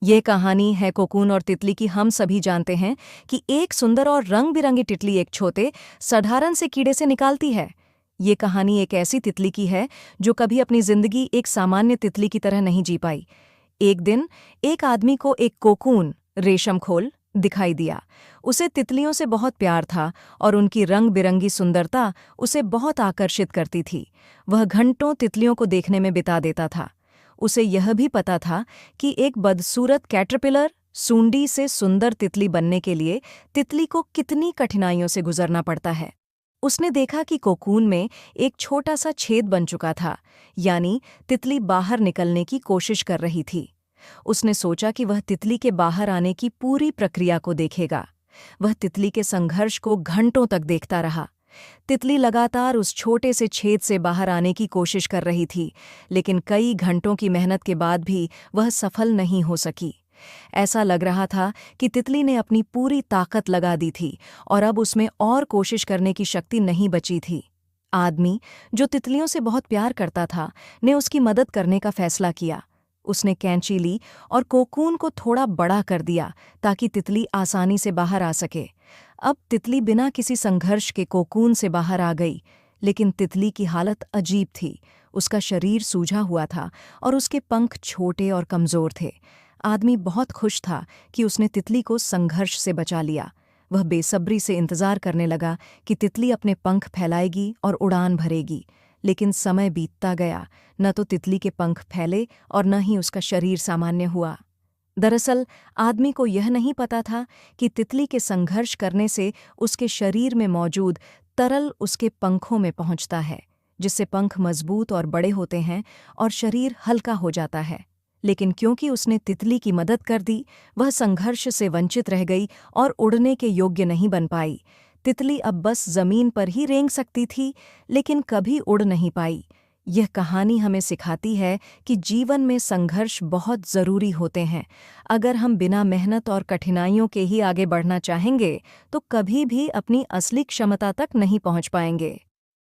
ये कहानी है कोकून और तितली की। हम सभी जानते हैं कि एक सुंदर और रंग बिरंगी तितली एक छोटे साधारण से कीड़े से निकालती है। ये कहानी एक ऐसी तितली की है जो कभी अपनी जिंदगी एक सामान्य तितली की तरह नहीं जी पाई। एक दिन एक आदमी को एक कोकून रेशम खोल दिखाई दिया। उसे तितलियों से बहुत प्यार था और उनकी रंग बिरंगी सुंदरता उसे बहुत आकर्षित करती थी। वह घंटों तितलियों को देखने में बिता देता था। उसे यह भी पता था कि एक बदसूरत कैटरपिलर सूंडी से सुंदर तितली बनने के लिए तितली को कितनी कठिनाइयों से गुजरना पड़ता है। उसने देखा कि कोकून में एक छोटा सा छेद बन चुका था, यानी तितली बाहर निकलने की कोशिश कर रही थी। उसने सोचा कि वह तितली के बाहर आने की पूरी प्रक्रिया को देखेगा। वह तितली के संघर्ष को घंटों तक देखता रहा। तितली लगातार उस छोटे से छेद से बाहर आने की कोशिश कर रही थी, लेकिन कई घंटों की मेहनत के बाद भी वह सफल नहीं हो सकी। ऐसा लग रहा था कि तितली ने अपनी पूरी ताकत लगा दी थी और अब उसमें और कोशिश करने की शक्ति नहीं बची थी। आदमी, जो तितलियों से बहुत प्यार करता था, ने उसकी मदद करने का फैसला किया। उसने कैंची ली और कोकून को थोड़ा बड़ा कर दिया ताकि तितली आसानी से बाहर आ सके। अब तितली बिना किसी संघर्ष के कोकून से बाहर आ गई, लेकिन तितली की हालत अजीब थी। उसका शरीर सूजा हुआ था और उसके पंख छोटे और कमजोर थे। आदमी बहुत खुश था कि उसने तितली को संघर्ष से बचा लिया। वह बेसब्री से इंतजार करने लगा कि तितली अपने पंख फैलाएगी और उड़ान भरेगी, लेकिन समय बीतता गया। न तो तितली के पंख फैले और न ही उसका शरीर सामान्य हुआ। दरअसल आदमी को यह नहीं पता था कि तितली के संघर्ष करने से उसके शरीर में मौजूद तरल उसके पंखों में पहुंचता है, जिससे पंख मजबूत और बड़े होते हैं और शरीर हल्का हो जाता है। लेकिन क्योंकि उसने तितली की मदद कर दी, वह संघर्ष से वंचित रह गई और उड़ने के योग्य नहीं बन पाई। तितली अब बस जमीन पर ही रेंग सकती थी, लेकिन कभी उड़ नहीं पाई। यह कहानी हमें सिखाती है कि जीवन में संघर्ष बहुत जरूरी होते हैं। अगर हम बिना मेहनत और कठिनाइयों के ही आगे बढ़ना चाहेंगे, तो कभी भी अपनी असली क्षमता तक नहीं पहुंच पाएंगे।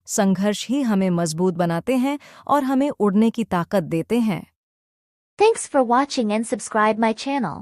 संघर्ष ही हमें मजबूत बनाते हैं और हमें उड़ने की ताकत देते हैं। Thanks for watching and subscribe my channel.